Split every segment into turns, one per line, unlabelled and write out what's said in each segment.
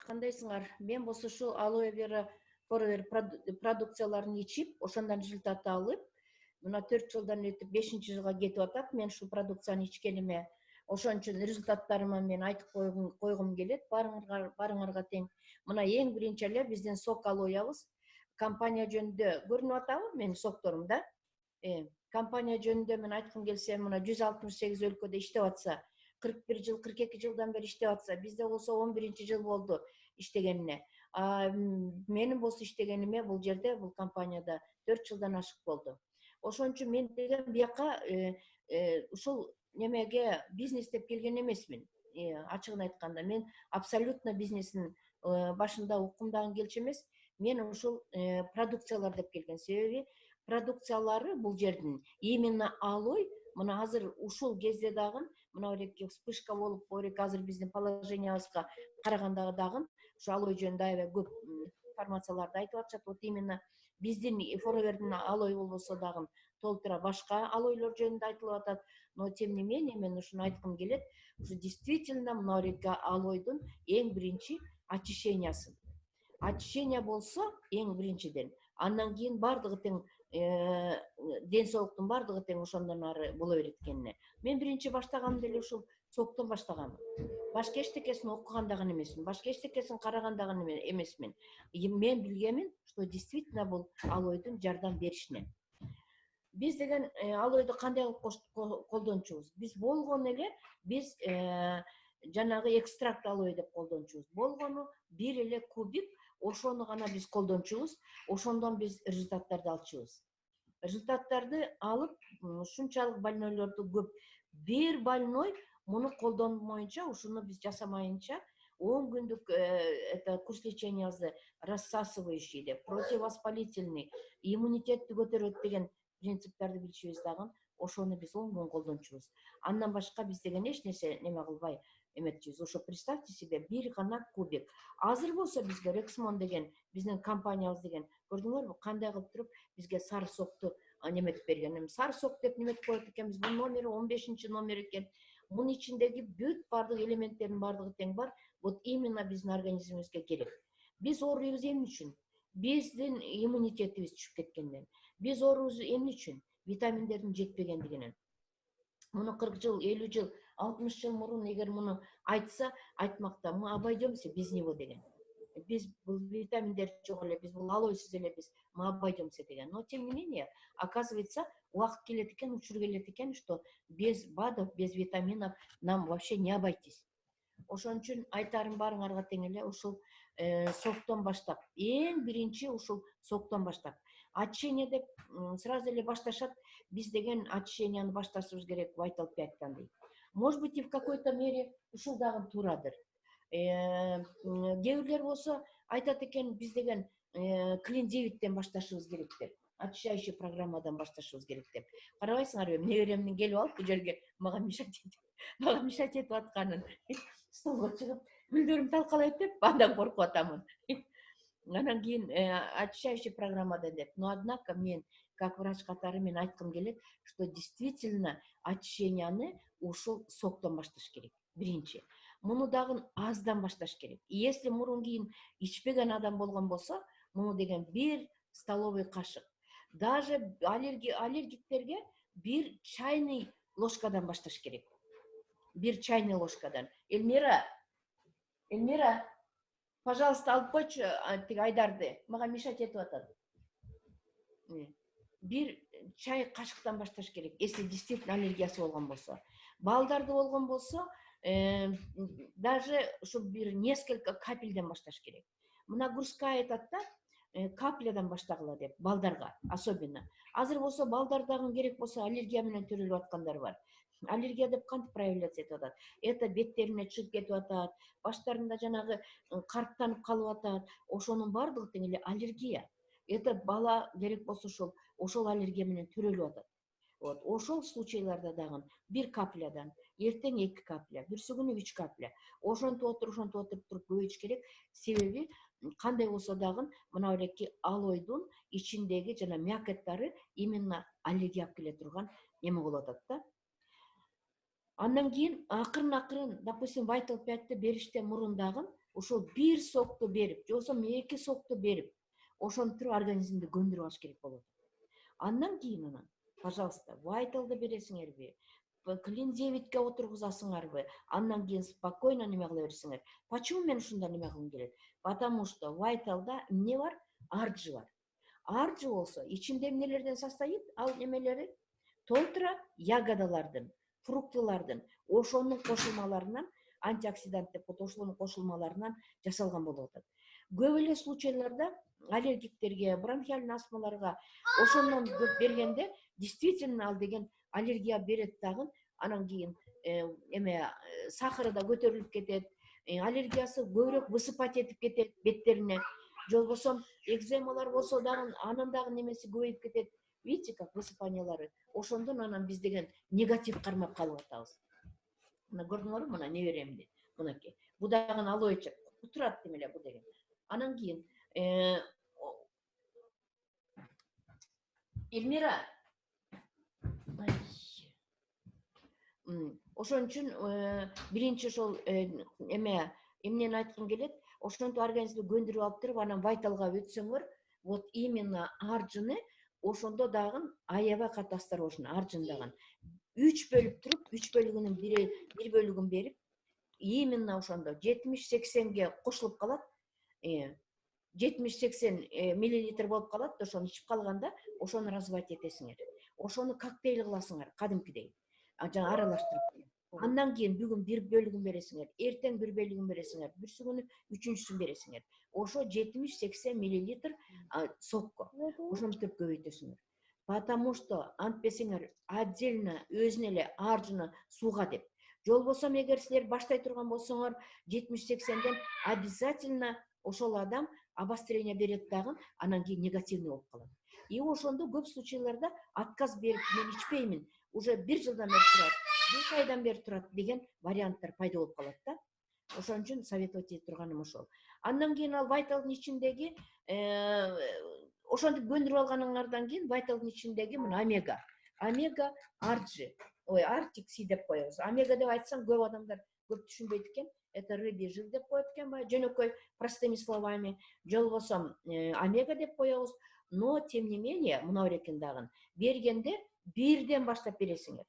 Кандайсыңар? Мен болсо ушу алоэ вера форовер продукцияларын ичип, ошондон результат алып, мына 4 жылдан өтүп 5-чи жылга кетип атат. Мен ушул продукцияны ичкениме, ошон үчүн результаттарыма мен айтып койгум келет. Барыңарга тең. Мына эң биринчи эле биздин сок алоябыз. Компания жөнүндө көрүнүп атабы менин сокторум да? Компания жөнүндө мен айткым келсе, мына 168 өлкөдө иштеп атса, 41 жыл, 42 жылдан бери иштеп атса, бизде болсо 11-чи жыл болду иштегенине. Менин болсо иштегениме бул жерде, бул компанияда 4 жылдан ашык болду. Ошон үчүн мен деген бияка ушул немеге бизнес деп келген эмесмин. Ачыгын айтканда, мен абсолютно бизнестин башында укумдаган келчү эмес. Мен ушул продукциялар деп келген. Себеби продукциялары бул жердин именно алой, мына азыр ушул кезде дагы мына эки вспышка болуп, азыр биздин положениябызга караганда дагы ушу алой жөнүндө аябай көп информацияларды айтып атышат. Вот именно биздин форовердин алой болбосо дагы толтура башка алойлор жөнүндө айтылып атат. Но тем не менее мен ушуну айткым келет. Ушу действительно мына эки алойдун эң биринчи очищениясы. Очищение болсо эң биринчиден, андан кийин бардыгы тең ден соолуктун бардыгы тең ошондон ары боло берет экенине. Мен биринчи баштаган деле ушул соктон баштагам. Башка эчтекесин окуган дагы эмесмин, башка эчтекесин караган дагы эмесмин. Мен билгемин, что действительно бул алойдун жардам беришинен. Биз деген алойду кандай кылып колдончубуз? Биз болгону эле биз жанагы экстракт алой деп колдончубуз. Болгону бир эле кубик, ошону гана биз колдончубуз. Ошондон биз результаттарды алчубуз. Результаттарды алып, ушунчалык больнойлорду көп. Бир больной муну колдонмойнча, ушуну биз жасамайынча 10 күндүк курс лечениябызды рассасывающий деп, противовоспалительный, иммунитетти көтөрөт деген принциптарды билчүбүз дагы, ошону биз 10 күн колдончубуз. Андан башка биз деген эч нерсе неме кылбай эметчүбүз. Ошо представьте себе, бир гана кубик. Азыр болсо бизге Rexmon деген биздин компаниябыз деген, көрдүңөрбү, кандай кылып туруп бизге сары сокту неметип берген. Сары сок деп неметип коет экенбиз. Бул номери 15-чи номер экен. Мунун ичиндеги бүт бардык элементтердин бардыгы тең бар. Вот именно биздин организмибизге керек. Биз ооруйбуз эмне үчүн? Биздин иммунитетибиз түшүп кеткенден. Биз ооруйбуз эмне үчүн? Витаминдердин жетпегендигинен. Муну 40 жыл, 50 жыл, 60 жыл мурун эгер муну айтса, айтмакта, мы обойдемся без него деген. Биз бул витаминдер жок эле, биз бул алойсуз эле биз мы обойдемся деген. Но тем не менее, оказывается, убакыт келет экен, учур келет экен, что без БАДов, без витаминов нам вообще не обойтись. Ошон үчүн айтарым барыңарга тең эле ушул соктон баштап, эң биринчи ушул соктон баштап. Очищение деп сразу эле башташат. Биз деген очищенияны башташыбыз керек Vital 5-тан дейт. Может быть, и в какой-то мере ушул дагы туурадыр. Кээ бирлер болсо айтат экен, биз деген Clean 9-тен башташыбыз керек деп. Очищающий программадан башташыбыз керек деп. Карабайсыңарбы, неберемдин келип алып бул жерге мага мешать этип атканын. Столго чыгып, гүлдөрүм талкалайт деп, андан коркуп атамын. Анан кийин очищающий программадан деп. Но однако мен, как врач катары, мен айткым келет, что действительно очищенияны ушул соктон башташ керек. Биринчи. Муну дагы аздан башташ керек. Если мурун кийин ичпеген адам болгон болсо, муну деген 1 столовый кашык. Даже аллергиктерге 1 чайный ложкадан башташ керек. 1 чайный ложкадан. Эльмира, пожалуйста, алып койчу Айдарды. Мага мешать этип атат. 1 чай кашыктан башташ керек, если действительно аллергиясы болгон болсо. Балдарды болгон болсо, даже ушу бир несколько капельден башташ керек. Мына Гурская айтат да, каплядан баштагыла деп, балдарга особенно. Азыр болсо балдардагы керек болсо аллергия менен төрөлүп аткандар бар. Аллергия деп кантип проявляться этип атат? Это беттерине чыгып кетип атат, баштарында жанагы карттанып калып атат. Ошонун бардыгы тең эле аллергия. Это бала керек болсо ошол аллергия менен төрөлүп атат. Вот, ошол случайларда дагы 1 каплядан, эртең 2 капля, бүрсү күнү 3 капля. Ошентип отуруп туруп көбөйтүш керек. Себеби кандай болсо дагы мына эки алойдун ичиндеги жана мякоттары именно аллергия алып келе турган эме болуп атат да. Андан кийин акырын, допустим, Vital 5-ти бериштен мурун дагы ошол бир сокту берип, же болбосо 2 сокту берип, ошентип организмди көндүрүп алыш керек болот. Андан кийин пожалуйста, вайталды бересиңерби, клинзевитке отургузасыңарбы, андан кийин спокойно неме кыла берсиңер. Почему мен ушундай неме кылгым келет? Потому что вайталда эмне бар? Аржы бар. Аржы болсо ичинде эмнелерден состоит? Ал немелери толтура ягодалардын, фруктылардын, ошонун кошулмаларынан, антиоксидант деп коет, ошонун кошулмаларынан жасалган болуп атат. Көп эле случайларда аллергиктерге, бронхиальный астмаларга ошондон көп бергенде действительно ал деген аллергия берет дагы, анан кийин сахары да көтөрүлүп кетет, аллергиясы көбүрөөк высыпать этип кетет беттерине, же болбосо экземалар болсо дагы анын дагы немеси көбөйүп кетет. Видите, как высыпаниялары. Ошондон анан биз деген негатив кармап калып атабыз. Мына көрдүңөрбү, мына неберемди, мынакей. Бу дагы алоэ чек. Турат демеле бу деген. Анан кийин Эльмира, ошон үчүн биринчи ошол эмнени айткым келет, ошентип организмди көндүрүп алып туруп, анан вайталга өтсөңөр, вот именно аржыны ошондо дагы аябай катуу осторожно, аржыны дагы 3 бөлүп туруп, 3 бөлүгүнүн бир бөлүгүн берип, именно ошондо 70-80ге кошулуп калат, 70-80 миллилитр болуп калат, ошону ичип калганда, ошону развивать этесиңер. Ошону коктейль кыласыңар, кадимкидей. Жана аралаштырып. Андан кийин бүгүн бир бөлүгүн бересиңер, эртең бир бөлүгүн бересиңер, бүрсү күнү үчүнчүсүн бересиңер. Ошо 70-80 миллилитр сокко. Ошентип көбөйтөсүңөр. Потому что антпесиңер отдельно өзүнө эле аржыны сууга деп. Же болбосо эгер силер баштай турган болсоңор 70-80ден обязательно ошол адам обострение берет дагы, анан кийин негативный болуп калат. И ошондо көп случайларда отказ берип, мен ичпеймин, уже 1 жылдан бери турат, 1 айдан бери турат деген варианттар пайда болуп калат да. Ошон үчүн советовать этип турганым ошол. Андан кийин ал вайталдын ичиндеги ошентип көндүрүп алганыңардан кийин вайталдын ичиндеги мына омега аржы, артик си деп коебуз. Омега деп айтсаң көп адамдар көп түшүнбөйт экен. Это рыбий жир деп коет экен, жөнөкөй простыми словами. Же болбосо омега деп коебуз. Но тем не менее, мына экен дагы бергенде 1ден баштап бересиңер.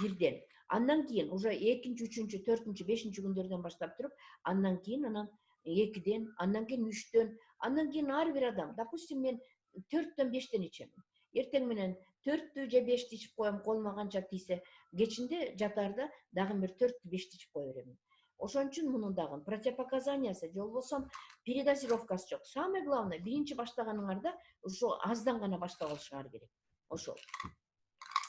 1ден. Андан кийин уже 2-чү, 3-чү, 4-чү, 5-чү күндөрдөн баштап туруп, андан кийин анан 2ден, андан кийин 3дөн, андан кийин ар бир адам, допустим, мен 4дөн 5ден ичем. Эртең менен 4-тү же 5ти ичип коем, колума канча тийсе, кечинде жатаарда дагы бир 4-тү 5ти ичип кое берем. Ошон үчүн мунун дагы противопоказаниясы, же болбосо передозировкасы жок. Самое главное, биринчи баштаганыңарда ошо аздан гана баштап алышыңар керек. Ошол.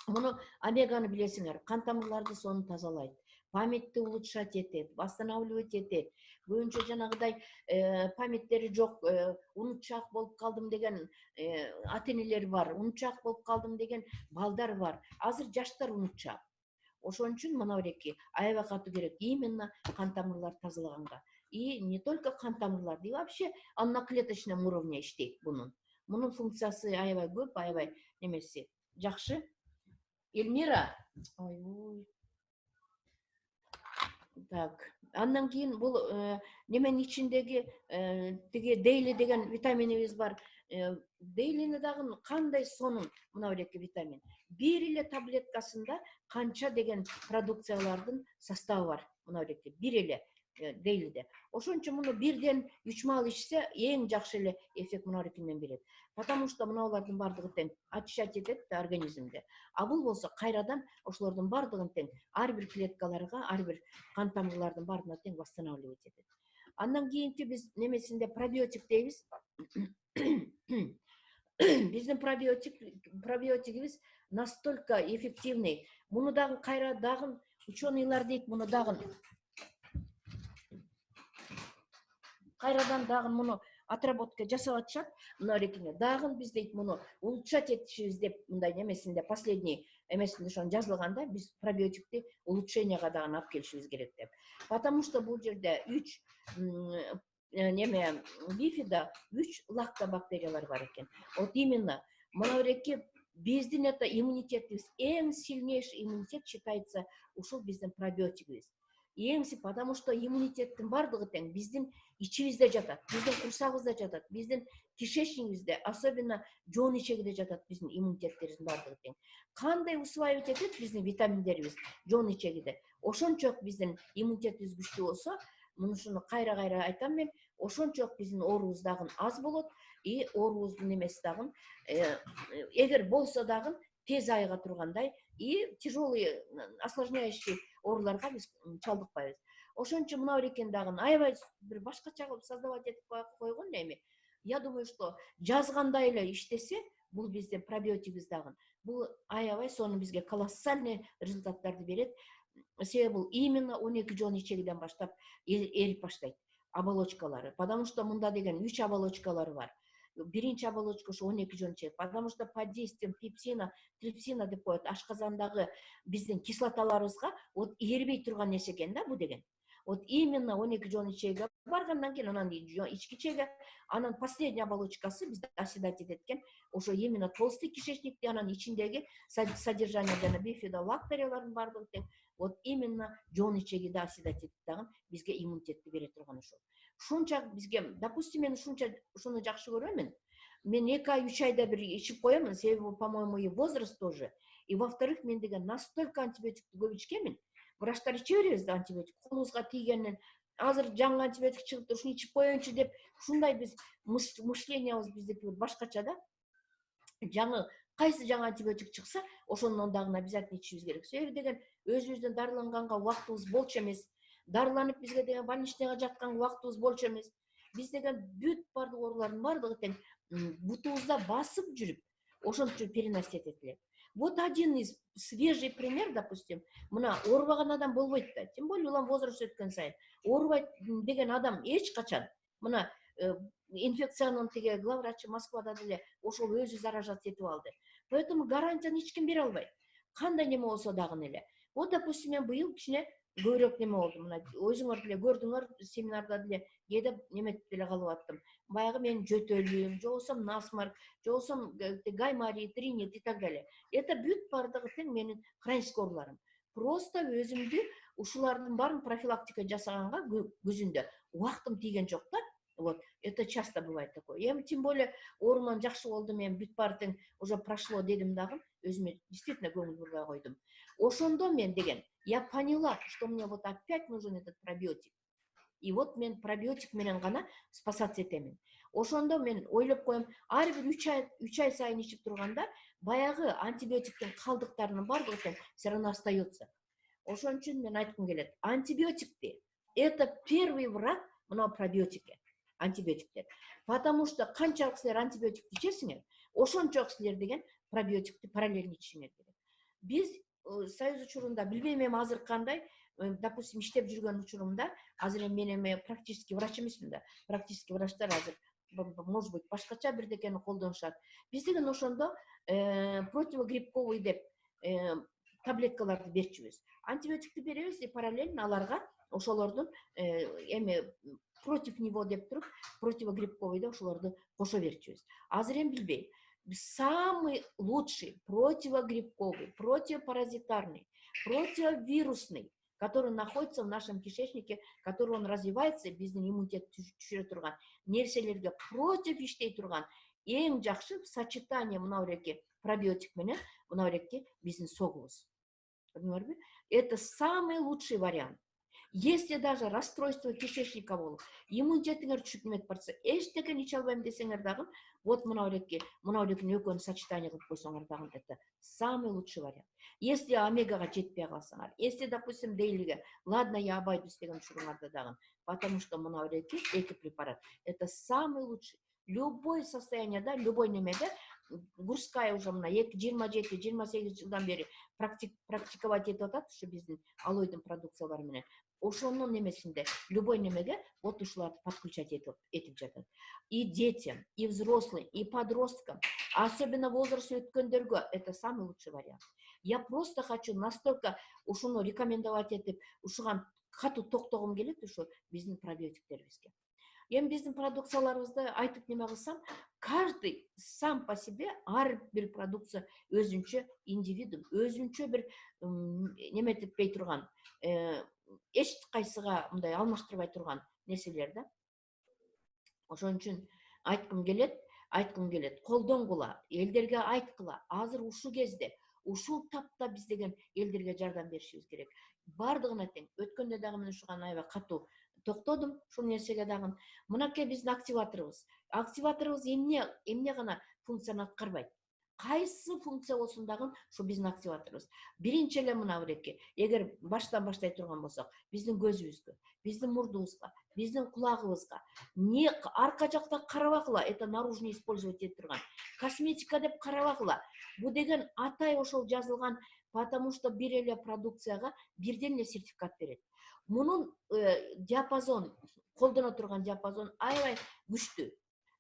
Муну омеганы билесиңер, кан тамырларды сону тазалайт, памятьти улучшать этет, восстанавливать этет. Көбүнчө жанагыдай памяттери жок, унутчак болуп калдым деген ата-энелер бар, унутчак болуп калдым деген балдар бар. Азыр жаштар унутчак. Ошон үчүн мына эки аябай катуу керек, именно кан тамырларды тазалаганга. И не только кан тамырларды, и вообще на клеточном уровне иштейт бунун. Мунун функциясы аябай көп, аябай немеси жакшы. Эльмира, так, андан кийин бул неменин ичиндеги тиги дейли деген витаминибиз бар. Дейлини дагы кандай сонун мына эки витамин. Бир эле таблеткасында канча деген продукциялардын составы бар. Мына эки бир эле дейлиде. Ошон үчүн муну 1ден 3 маал ичсе, эң жакшы эле эффект мына экинен берет. Потому что мыналардын бардыгы тең очищать этет организмде. А бул болсо кайрадан ошолордун бардыгын тең ар бир клеткаларга, ар бир кан тамырлардын баарына тең восстанавливать этет. Андан кийинки биз немесинде пробиотик дейбиз. Биздин пробиотигибиз настолько эффективный. Муну дагы кайра дагы ученыйлар дейт, муну дагы кайрадан дагы муну отработка жасап атышат. Мына эрекине дагы биз дейт муну улучшать этишибиз деп мындай немесинде последний эмесинде ошон жазылганда биз пробиотикти улучшенияга дагы алып келишибиз керек деп. Потому что бул жерде 3 неме бифида 3 лактобактериялар бар экен. Вот именно мына эреки биздин это иммунитетибиз, эң сильнейший иммунитет считается ушул биздин пробиотигибиз. Эңси, потому что иммунитеттин бардыгы тең биздин ичибизде жатат, биздин курсагыбызда жатат, биздин кишечнигибизде, особенно жоон ичегиде жатат биздин иммунитеттерибиздин бардыгы тең. Кандай усваивать этет биздин витаминдерибиз жоон ичегиде, ошончок биздин иммунитетибиз күчтүү болсо, мунушуну кайра айтам мен, ошончок биздин оорубуз дагы аз болот, и оорубуздун немеси дагы эгер болсо дагы тез айыга тургандай, и тяжелые осложняющие ооруларга биз чалдыкпайбыз. Ошон үчүн мына экен дагы аябай бир башкача кылып создавать этип койгон эми. Я думаю, что жазгандай эле иштесе, бул биздин пробиотигибиз дагы бул аябай сону бизге колоссальный результаттарды берет. Себеби бул именно 12 жоон ичегиден баштап эрип баштайт оболочкалары. Потому что мында деген 3 оболочкалары бар. Биринчи оболочка ошо 12 жоон ичет. Потому что под действием пепсина, трипсина деп коет, ашказандагы биздин кислоталарыбызга вот эрибей турган нерсе экен да бу деген. Вот именно 12 жоон ичеге баргандан кийин анан ички ичеге, анан последняя оболочкасы бизде оседать этет экен. Ошо именно толстый кишечникти, анан ичиндеги содержание жана бифидолакториялардын бардыгы тең. Вот именно жоон ичегиде оседать этип дагы бизге иммунитетти бере турган ошол. Ушунча бизге, допустим, мен ушунча ушуну жакшы көрөмүн. Мен 2 ай 3 айда бир ичип коемун, себеби, по-моему, и возраст тоже. И во-вторых, мен деген настолько антибиотикти көп ичкенмин. Врачтар иче беребиз да антибиотик, колубузга тийгенин. Азыр жаңы антибиотик чыгыптыр, ушуну ичип коеюнчу деп, ушундай биз мышлениябыз биздики бир башкача да. Жаңы кайсы жаңы антибиотик чыкса, ошонун дагы обязательно ичишибиз керек. Себеби деген өзүбүздөн дарыланганга убактыбыз болчу эмес. Дарыланып бизге деген больничныйга жатканга убактыбыз болчу эмес. Биз деген бүт бардык оорулардын бардыгы тең бутубузда басып жүрүп, ошончо переносить этет элек. Вот один из свежий пример, допустим, мына оорубаган адам болбойт да, тем более улам возраст өткөн сайын. Оорубайт деген адам эч качан мына инфекциянын тиги главврачы Москвада деле ошол өзү заражаться этип алды. Поэтому гарантияны эч ким бере албайт. Кандай неме болсо дагы эле. Вот, допустим, мен быйыл кичине көбүрөөк неме болду. Мына өзүңөр деле көрдүңөр, семинарда деле кээде неметип деле калып аттым. Баягы мен жөтөлүм, же болбосо насморк, же болбосо гайморит, ринит и так далее. Это бүт бардыгы тең менин хронический ооруларым. Просто өзүмдү ушулардын баарын профилактика жасаганга көзүндө убактым тийген жок да. Вот, это часто бывает такое. Я тем более ооруман жакшы болду, мен бүт баары тең уже прошло дедим дагы, өзүмө действительно көңүл бурбай койдум. Ошондо мен деген, я поняла, что мне вот опять нужен этот пробиотик. И вот мен пробиотик менен гана спасаться этемин. Ошондо мен ойлоп коем, ар бир 3 ай сайын ичип турганда, баягы антибиотиктин калдыктарынын бардыгы тең все равно остается. Ошон үчүн мен айткым келет, антибиотикти это первый враг мына пробиотикке. Антибиотиктер. Потому что канчалык силер антибиотикти ичесиңер, ошончок силер деген пробиотикти параллельно ичишиңер керек. Биз союз учурунда билбейм эми азыр кандай, допустим, иштеп жүргөн учурумда, азыр мен эми практический врач эмесмин да. Практический врачтар азыр может быть башкача бирдекени колдонушат. Биз деген ошондо противогрибковый деп таблеткаларды берчүбүз. Антибиотикти беребиз и параллельно аларга ошолордун эми против него деп туруп, противогрибковый да ошолорду кошо берчүбүз. Азыр эми билбейм. Самый лучший противогрибковый, противопаразитарный, противовирусный, который находится в нашем кишечнике, который он развивается, биздин иммунитет түшүрө турган нерселерге против иштей турган эң жакшы сочетание мына эреки пробиотик менен мына эреки биздин согубуз. Понимаете? Это самый лучший вариант. Если даже расстройство кишечника болуп, иммунитетиңер түшүп неметип барса, эчтекен иче албайм десеңер дагы, вот мына экинин экөөнү сочетание кылып койсоңор дагы, это самый лучший вариант. Если омегага жетпей калсаңар, если, допустим, дейлиге, ладно, я обойдусь деген учуруңарда дагы, потому что мына эки препарат, это самый лучший. Любое состояние, да, любой немеде, Гурская уже мына 27-28 жылдан бери практиковать этип атат, ушу биздин алоидын продукциялары менен. Ошонун немесинде любой немеге вот ушуларды подключать этип жатат. И детям, и взрослым, и подросткам, особенно возраст өткөндөргө, это самый лучший вариант. Я просто хочу настолько ушуну рекомендовать этип, ушуган катуу токтогум келет ушу биздин пробиотиктерибизге. Эми биздин продукцияларыбызды айтып неме кылсам, каждый сам по себе ар бир продукция өзүнчө индивидуум, өзүнчө бир неметпей турган, эч кайсыга мындай алмаштырбай турган нерселер да. Ошон үчүн айткым келет, колдонгула, элдерге айткыла. Азыр ушул кезде, ушул тапта биз деген элдерге жардам беришибиз керек. Бардыгына тең. Өткөндө дагы мен ушуга аябай катуу токтодум, ушул нерсеге дагы. Мынакей биздин активаторубуз. Активаторубуз эмне гана функцияны аткарбайт. Кайсы функция болсун дагы ушу биздин активаторубуз. Биринчи эле мына биреки, эгер баштан баштай турган болсок, биздин көзүбүзгө, биздин мурдубузга, биздин кулагыбызга, не арка жакта карабагыла, это наружный использовать этип турган. Косметика деп карабагыла. Бу деген атай ошол жазылган, потому что бир эле продукцияга бирден эле сертификат берет. Мунун диапазон, колдоно турган диапазон аябай күчтүү.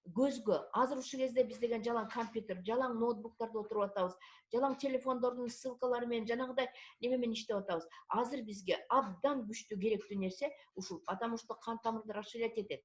Көзгө азыр ушул кезде биз деген жалаң компьютер, жалаң ноутбуктарда отуруп атабыз, жалаң телефондордун ссылкалары менен жанагыдай неме менен иштеп атабыз. Азыр бизге абдан күчтүү керектүү нерсе ушул, потому что кан тамырды расширять этет,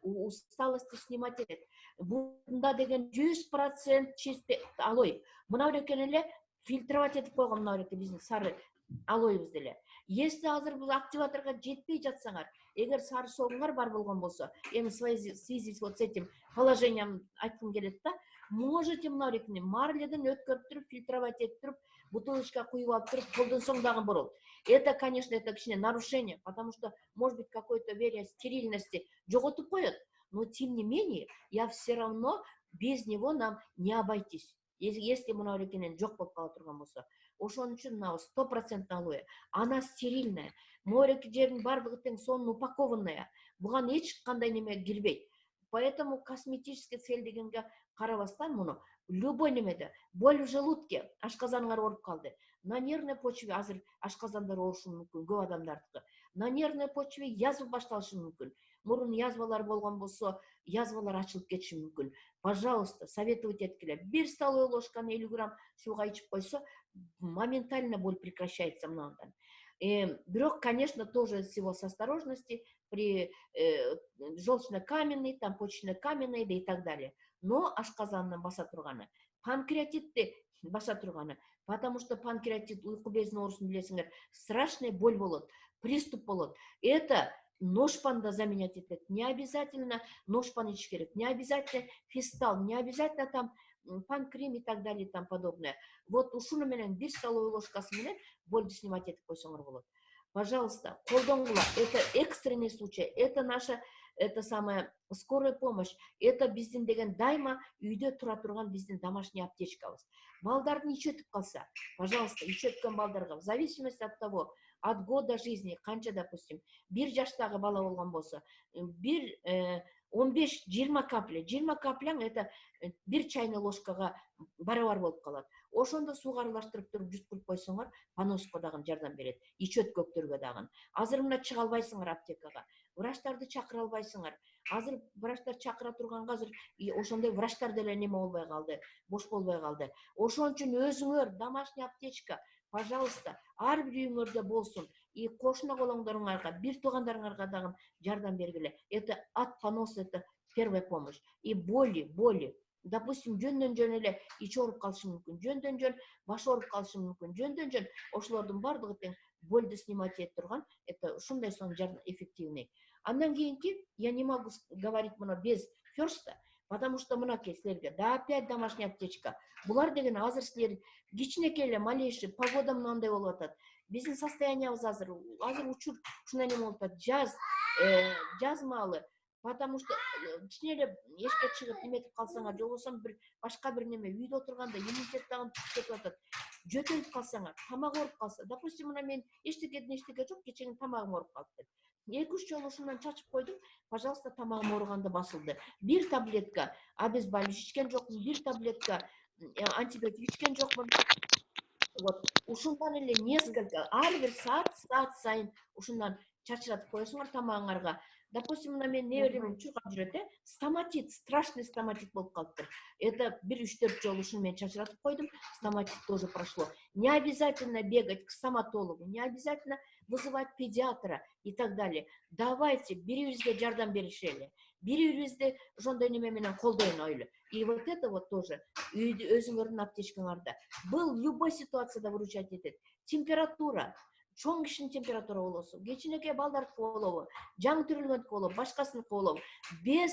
усталостьты снимать этет. Бунда деген 100% чистый алой. Мына бирекени эле фильтровать этип койгон, мына биреки биздин сары алойбуз деле. Если азыр бул активаторго жетпей жатсаңар, эгер сары соогуңар бар болгон болсо, эми в связи вот с этим положением айткым келет да, можете мына бирекини марледен өткөрүп туруп, фильтровать этип туруп, бутылочка куюп алып туруп, колдонсоң дагы болот. Это, конечно, это кичине нарушение, потому что, может быть, какой-то вере стерильности жоготуп коет, но тем не менее, я все равно без него нам не обойтись. Если мына бирекинен жок болуп кала турган болсо, ошон үчүн мына 100% алоэ. Она стерильная. Мореки жердин бардыгы тең сонун упакованная. Буган эч кандай неме кирбейт. Поэтому косметический цель дегенге карабастан муну любой немеде, боль в желудке, ашказаныңар ооруп калды. На нервной почве азыр ашказандар оорушу мүмкүн, көп адамдардыкы. На нервной почве язва башталышы мүмкүн. Мурун язвалар болгон болсо, язвалар ачылып кетиши мүмкүн. Пожалуйста, советовать эткиле. 1 столовая ложканы 50 грамм сууга ичип койсо, моментально боль прекращается мындан. Бирок, конечно, тоже всего с осторожности при желчно-каменный, там почечно-каменный и так далее. Но ашказанын баса турганы, панкреатитти баса турганы, потому что панкреатит уйку безинин оорусун билесиңер, страшная боль болот, приступ болот. Это ношпанда заменять этет. Не обязательно ношпан ичиш керек, не обязательно фистал, не обязательно там панкрем и так далее и тому подобное. Вот ушуну менен 1 столовая ложкасы менен больду снимать этип койсоңор болот. Пожалуйста, колдонгула. Это экстренный случай, это наша, это самая скорая помощь, это биздин деген дайма үйдө тура турган биздин домашний аптечкабыз. Балдардын ичи өтүп калса, пожалуйста, ичи өткөн балдарга в зависимости от того, от года жизни, канча, допустим, 1 жаштагы бала болгон болсо, 15-20 капля, 20 капляң это 1 чайный ложкага барабар болуп калат. Ошондо сууга аралаштырып туруп жуткуруп койсоңор, поноско дагы жардам берет, ич өткөктөргө дагы. Азыр мына чыга албайсыңар аптекага, врачтарды чакыра албайсыңар. Азыр врачтар чакыра турганга азыр ошондой врачтар деле неме болбой калды, бош болбой калды. Ошон үчүн өзүңөр домашний аптечка, пожалуйста, ар бир үйүңөрдө болсун. И кошуна колоңдоруңарга, бир туугандарыңарга дагы жардам бергиле. Это от поноса, это первая помощь. И боли. Допустим, жөндөн эле ич ооруп калышы мүмкүн, жөндөн баш ооруп калышы мүмкүн, жөндөн ошолордун бардыгы тең больду снимать этип турган, это ушундай сон жардам эффективный. Андан кийинки я не могу говорить мына без ферста, потому что мынакей силерге да опять домашняя аптечка. Булар деген азыр силер кичинекей эле малейший погода мындай болуп атат. Биздин состояниябыз азыр учур ушундай неме болуп атат, жаз маалы. Потому что кичине эле эшикке чыгып неметип калсаңар, жолбосо башка бир неме үйдө отурганда иммунитет дагы түшүп атат. Жөтөлүп калсаңар, тамак ооруп калса, допустим, мына мен эчтеке жок, кечене тамагым ооруп калыптыр. 2-3 жолу ушундан чачып койдум, пожалуйста, тамагым ооруганда басылды. 1 таблетка обезболивающий ичкен жокмун, 1 таблетка антибиотик ичкен жокмун. Вот, ушундан эле несколько, ар бир саат сайын ушундан чачыратып коесуңар тамагыңарга. Допустим, мына мен неберем чуркап жүрөт, стоматит, страшный стоматит болуп калыптыр. Это 1-3-4 жолу ушуну мен чачыратып койдум, стоматит тоже прошло. Не обязательно бегать к стоматологу, не обязательно вызывать педиатра и так далее. Давайте бири-бирибизге жардам беришели. Бири-бирибизди ошондой неме менен колдойлу. И вот это вот тоже өзүңөрдүн аптечкаңарда. Был любой ситуацияда выручать этет. Температура, чоң кишинин температура болосу, кичинекей балдардыкы болобу, жаңы төрөлгөндүкү болобу, башкасыныкы болобу, без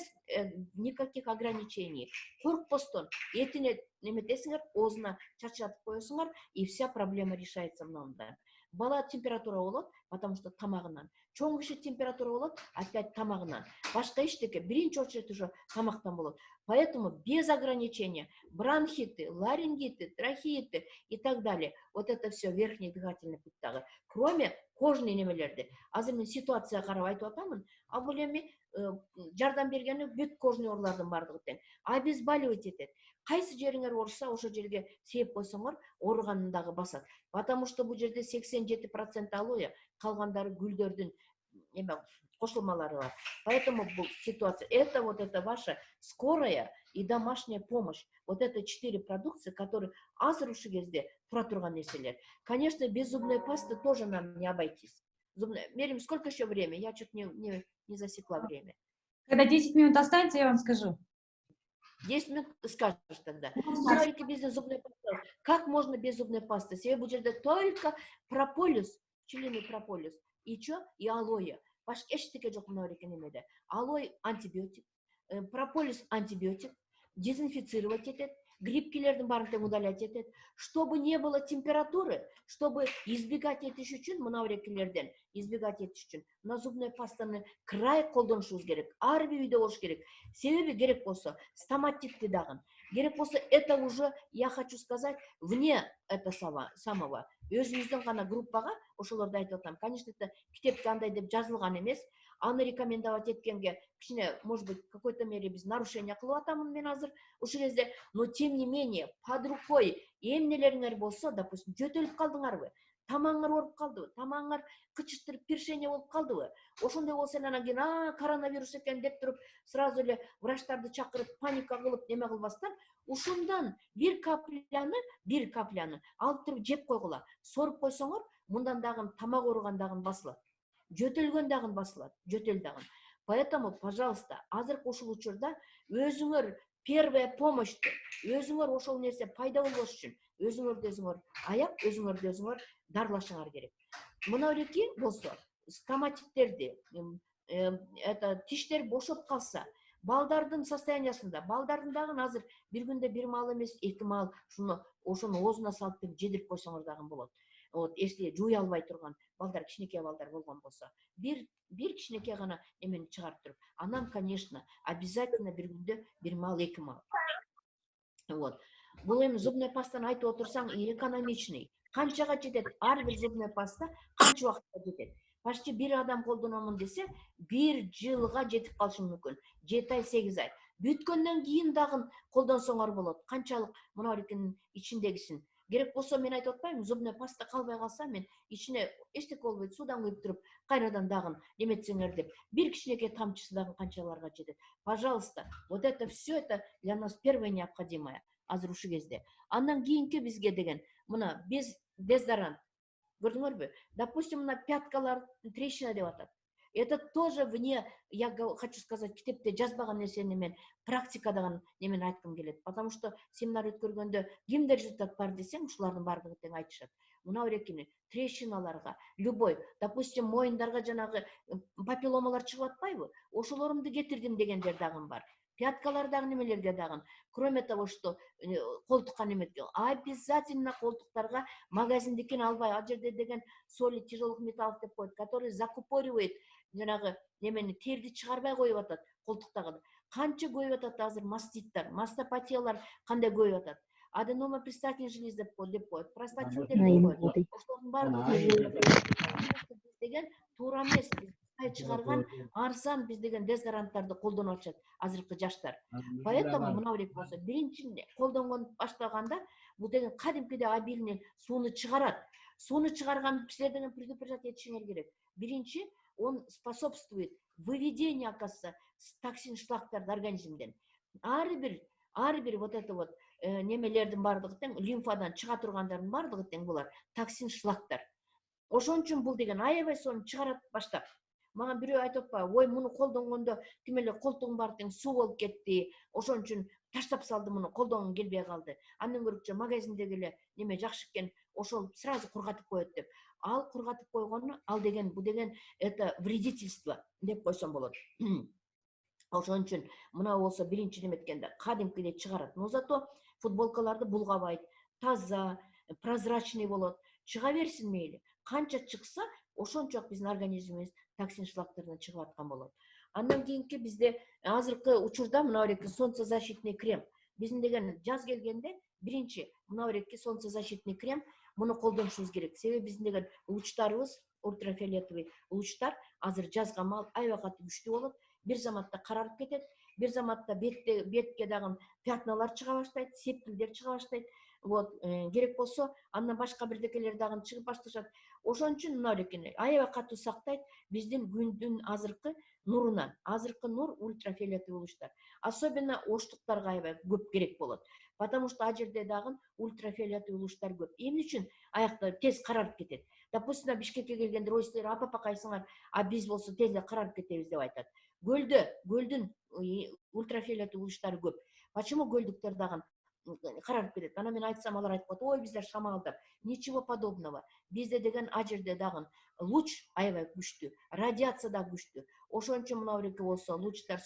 никаких ограничений, коркпостон этине неметесиңер, оозуна чачатып коесуңар, и вся проблема решается мындай. Бала температура болот, потому что тамагынан. Чоң киши температура болот, опять тамагынан. Башка эчтеке биринчи очередь уже тамактан болот. Поэтому без ограничения бронхиты, ларингиты, трахеиты и так далее. Вот это все верхний дыхательный путтагы. Кроме кожный немелерди. Азыр мен ситуация карап айтып атамын. А бул эми жардам бергени бүт кожный оорулардын бардыгы тең. Обезболивать этет. Кайсы жериңер ооруса, ошол жерге сээп койсоңор, ооруганын дагы басат. Потому что бул жерде 87% алоэ, калгандары гүлдөрдүн эме кошулмалары бар. Поэтому бул ситуация, это вот это ваша скорая и домашняя помощь. Вот это 4 продукции, которые азыр ушул кезде тура турган нерселер. Конечно, без зубной пасты тоже нам не обойтись. Мерим, сколько еще время? Я чуть не засекла время.
Когда 10 минут останется, я вам скажу.
10 минут скажешь тогда. Смотрите, без зубной пасты. Как можно без зубной пасты? Себе будет только прополис, пчелиный прополис. И что? И алоэ. Башка эчтеке жок мына немеде. Алоэ антибиотик, прополис антибиотик, дезинфицировать этет, грибкилердин баарын тең удалять этет. Чтобы не было температуры, чтобы избегать этиш үчүн, мына берекелерден избегать этиш үчүн, мына зубной пастаны край колдонушубуз керек. Ар бир үйдө болуш керек. Себеби керек болсо стоматитти дагы. Керек болсо это уже, я хочу сказать, вне это самого. Өзүбүздүн гана группага ошолорду айтып атам. Конечно, это китепте андай деп жазылган эмес. Аны рекомендовать эткенге кичине, может быть, какой-то мере биз нарушение кылып атамын мен азыр ушул кезде, но тем не менее под рукой эмнелериңер болсо, допустим, жөтөлүп калдыңарбы, тамагыңар ооруп калдыбы, тамагыңар кычыштырып першене болуп калдыбы, ошондой болсо анан кийин коронавирус экен деп туруп сразу эле врачтарды чакырып паника кылып неме кылбастан, ушундан бир капляны алып туруп жеп койгула, соруп койсоңор, мындан дагы тамак ооруган дагы басылат. Жөтөлгөн дагы басылат, жөтөл дагы. Поэтому, пожалуйста, азыркы ушул учурда өзүңөр первая помощь, өзүңөр ошол нерсе пайда болбош үчүн, өзүңөр аяп, өзүңөр дарылашыңар керек. Мына эки болсо, стоматиттерди, это тиштер бошоп калса, балдардын состояниясында, балдардын дагы азыр бир күндө бир маал эмес, 2 маал ошону оозуна салып жедирип койсоңор дагы болот. Вот, если жуй албай турган балдар, кичинекей балдар болгон болсо, бир кичинекей гана эмени чыгарып туруп, анан, конечно, обязательно бир күндө бир маал, 2 маал. Вот. Бул эми зубной пастаны айтып отурсаң, экономичный. Канчага жетет? Ар бир зубной паста канча убакытка жетет? Почти бир адам колдономун десе, 1 жылга жетип калышы мүмкүн. 7 ай, 8 ай. Бүткөндөн кийин дагы колдонсоңор болот. Канчалык мына берекенин ичиндегисин. Керек болсо мен айтып атпаймынбы, зубной паста калбай калса, мен ичине эчтеке болбойт, суудан куюп туруп, кайрадан дагы неметсеңер деп, бир кичинекей тамчысы дагы канчаларга жетет. Пожалуйста, вот это все это для нас первое необходимое. Азыр ушул кезде. Андан кийинки бизге деген, мына без дезодорант. Көрдүңөрбү? Допустим, мына пяткалар трещина деп атат. Это тоже вне, я хочу сказать, китепте жазбаган нерсени мен практикадан немен айткым келет. Потому что семинар өткөргөндө кимде результат бар десең, ушулардын бардыгы тең айтышат. Мына берекени трещиналарга, любой, допустим, моюндарга жанагы папилломалар чыгып атпайбы? Ошолорумду кетирдим дегендер дагы бар. Пяткалардагы немелерге дагы. Кроме того, что колтукка неметке, обязательно колтуктарга магазиндикин албай, ал жерде деген соли тяжелых металлов деп коет, который закупоривает жанагы немени терди чыгарбай коюп атат колтуктагы. Канча көйүп атат азыр маститтер, мастопатиялар кандай көйүп атат. Аденома предстательной железы деп коет, простатит деп коет. Ошолордун баардыгы деген туура эмес. Чыгарган арзан биз деген дезодоранттарды колдонуп атышат азыркы жаштар. Поэтому мына берек болсо, биринчи колдонгон баштаганда бул деген кадимкидей обильный сууну чыгарат. Сууну чыгарган силер деген предупреждать этишиңер керек. Биринчи, он способствует выведению, оказывается, токсин шлактарды организмден. Ар бир вот это вот немелердин бардыгы тең, лимфадан чыга тургандардын бардыгы тең булар токсин шлактар. Ошон үчүн бул деген аябай сону чыгарат баштап. Мага бирөө айтып атпайбы, ой, муну колдонгондо ким эле колтугум баары тең суу болуп кетти. Ошон үчүн таштап салды, муну колдонгум келбей калды. Андан көрүкчө магазиндеги эле неме жакшы экен, ошол сразу кургатып коет деп. ал кургатып койгону, ал деген бу деген это вредительство деп койсом болот. Ошон үчүн мына болсо биринчи неметкенде кадимкидей чыгарат. Но зато футболкаларды булгабайт, таза, прозрачный болот. Чыга берсин мейли. Канча чыкса, ошончо биздин организмибиз токсин шлактарынан чыгып аткан болот. Андан кийинки бизде азыркы учурда мына береки солнцезащитный крем. Биздин деген жаз келгенде биринчи мына береки солнцезащитный крем муну колдонушубуз керек. Себеби биздин деген лучтарыбыз, ультрафиолетовый лучтар азыр жазга маал аябай катуу күчтүү болот. Бир заматта карарып кетет, бир заматта бетке дагы пятналар чыга баштайт, сепкилдер чыга баштайт. Вот, керек болсо, андан башка бирдекелер дагы чыгып башташат. Ошон үчүн мына берекени аябай катуу сактайт биздин күндүн азыркы нурунан. Азыркы нур ультрафиолетовый лучтар. Особенно оштуктарга аябай көп керек болот. Потому что ал жерде дагы ультрафиолетовый лучтар көп. Эмне үчүн аякта тез карарып кетет? Допустим, Бишкекке келгенде ой силер апа кайсыңар, а биз болсо тез карарып кетебиз деп айтат. Гөлдүн ультрафиолетовый лучтары көп. Почему гөлдүктөр дагы карарып кетет? Ана мен айтсам алар айтып коет, ой биздер шамалдап. Ничего подобного. Бизде деген а жерде дагы луч аябай күчтүү, радиация да күчтүү. Ошон үчүн мына береки болсо лучтар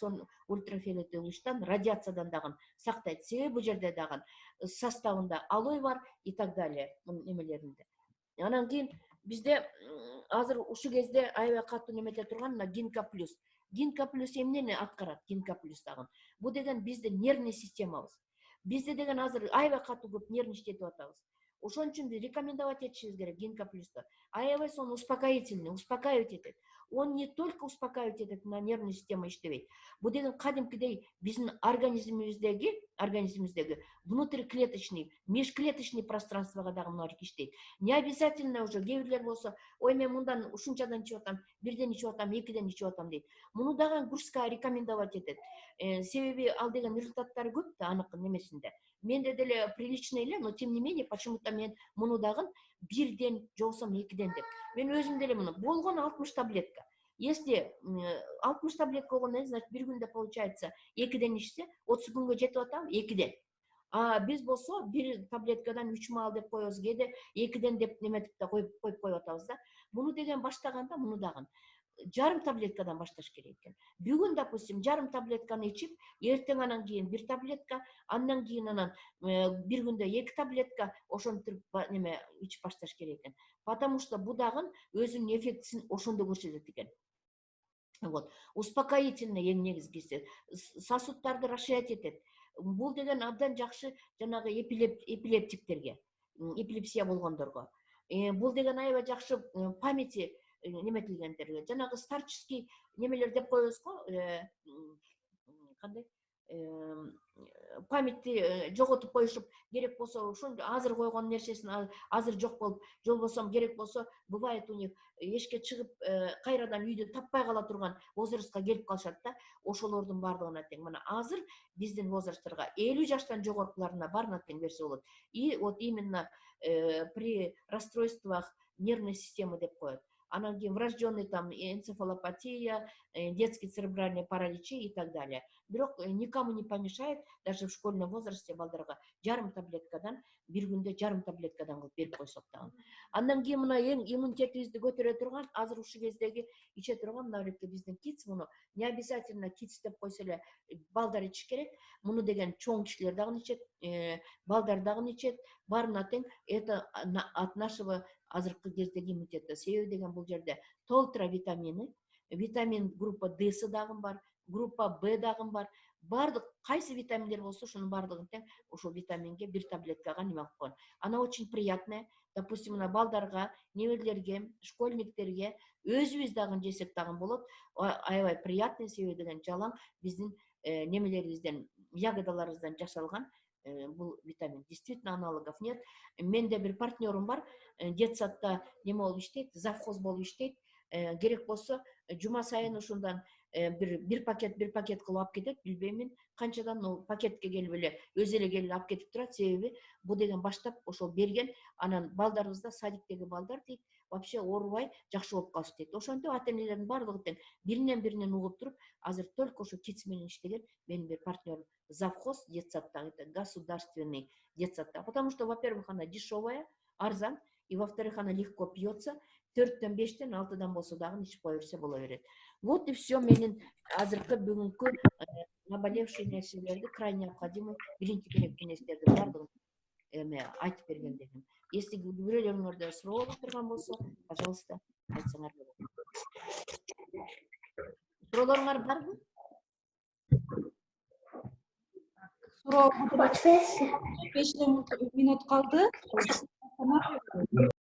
ультрафиолетовый лучтан, радиациядан дагы сактайт. Себеби бул жерде дагы составында алоэ бар и так далее немелеринде. Анан кийин бизде азыр ушул кезде аябай катуу немете турган мына Гинка плюс. Гинка плюс эмнени аткарат? Гинка плюс дагы. Бул деген биздин нервный системабыз. Бизде деген азыр аябай катуу көп нервничать этип атабыз. Ошон үчүн биз рекомендовать этишибиз керек Гинка плюсту. Аябай сону успокоительный, успокаивать этет. Он не только успокаивать этет, на нервную систему иштебейт. Бул деген кадимкидей биздин организмибиздеги внутриклеточный, межклеточный пространствого дагы мына иштейт. Не обязательно уже кээ бирлер болсо, ой мен мындан ушунчадан ичип атам, бирден ичип атам, экиден ичип атам дейт. Муну дагы Гурская рекомендовать этет. Себеби ал деген результаттары көп да анык немесинде. Менде деле прилично эле, но тем не менее почему-то мен муну дагы бирден же болбосо экиден деп. Мен өзүм деле муну болгон 60 таблетка. Если 60 таблетка болгондон кийин, значит, бир күндө получается экиден ичсе, 30 күнгө жетип атам экиден. А биз болсо бир таблеткадан 3 маал деп коебуз, кээде экиден деп неметип да коюп атабыз да. Муну деген баштаганда муну дагы жарым таблеткадан башташ керек экен. Бүгүн, допустим, жарым таблетканы ичип, эртең анан кийин бир таблетка, андан кийин анан бир күндө 2 таблетка ошентип неме ичип башташ керек экен. Потому что бу дагы өзүнүн эффектисин ошондо көрсөтөт экен. Вот. Успокоительный эң негизгиси. Сосудтарды расширять этет. Бул деген абдан жакшы жанагы эпилептиктерге, эпилепсия болгондорго. Бул деген аябай жакшы памяти неметилгендерге. Жанагы старческий немелер деп коебуз го, кандай памятти жоготуп коюшуп, керек болсо ушун азыр койгон нерсесин азыр жок болуп, же болбосо керек болсо бывает у них эшикке чыгып кайрадан үйдө таппай кала турган возрастка келип калышат да. Ошолордун баардыгына тең. Мына азыр биздин возрастарга 50 жаштан жогоркуларына баарына тең берсе болот. И вот именно при расстройствах нервной системы деп коет. Анан кийин врожденный там энцефалопатия, детский церебральный паралич и так далее. Бирок никому не помешает даже в школьном возрасте балдарга жарым таблеткадан, бир күндө жарым таблеткадан кылып берип койсок дагы. Андан кийин мына эң иммунитетибизди көтөрө турган азыр ушул кездеги иче турган мына береки биздин китс, муну не обязательно китс деп койсо эле балдар ичиш керек. Муну деген чоң кишилер дагы ичет, балдар дагы ичет. Баарына тең это от нашего азыркы кездеги иммунитета. Себеби деген бул жерде толтра витамины, витамин группа Д'сы дагы бар, группа Б дагы бар. Бардык кайсы витаминдер болсо ошонун бардыгын тең ошол витаминге бир таблеткага неме кылып койгон. Она очень приятная. Допустим, мына балдарга, небелерге, школьниктерге өзүбүз дагы жесек дагы болот. Аябай приятный, себеби деген жалаң биздин немелерибизден, ягодаларыбыздан жасалган бул витамин. Действительно аналогов нет. Менде бир партнерым бар, детсадта неме болуп иштейт, завхоз болуп иштейт. Керек болсо жума сайын ушундан бир пакет кылып алып кетет, билбеймин канчадан ол пакетке келип эле өзү эле келип алып кетип турат. Себеби бу деген баштап ошол берген, анан балдарыбызда садиктеги балдар дейт, вообще оорубай жакшы болуп калышты дейт. Ошентип ата-энелердин баардыгы тең биринен угуп туруп, азыр только ошо китс менен иштеген менин бир партнерым завхоз детсадта, это государственный детсадта. Потому что, во-первых, она дешевая, арзан. и во-вторых, она легко пьется. 4-тен 5-тен 6-дан болса дагы ичип кое берсе боло берет. Вот и все менин азыркы бүгүнкү наболевший нерселерди крайне необходимый биринчи керек кеңестерди бардыгын айтып берген дедим. Если бирөөлөрүңөрдө суроо болуп турган болсо, пожалуйста, айтсаңар болот. Суроолоруңар барбы?
Суроо 5 минут калды.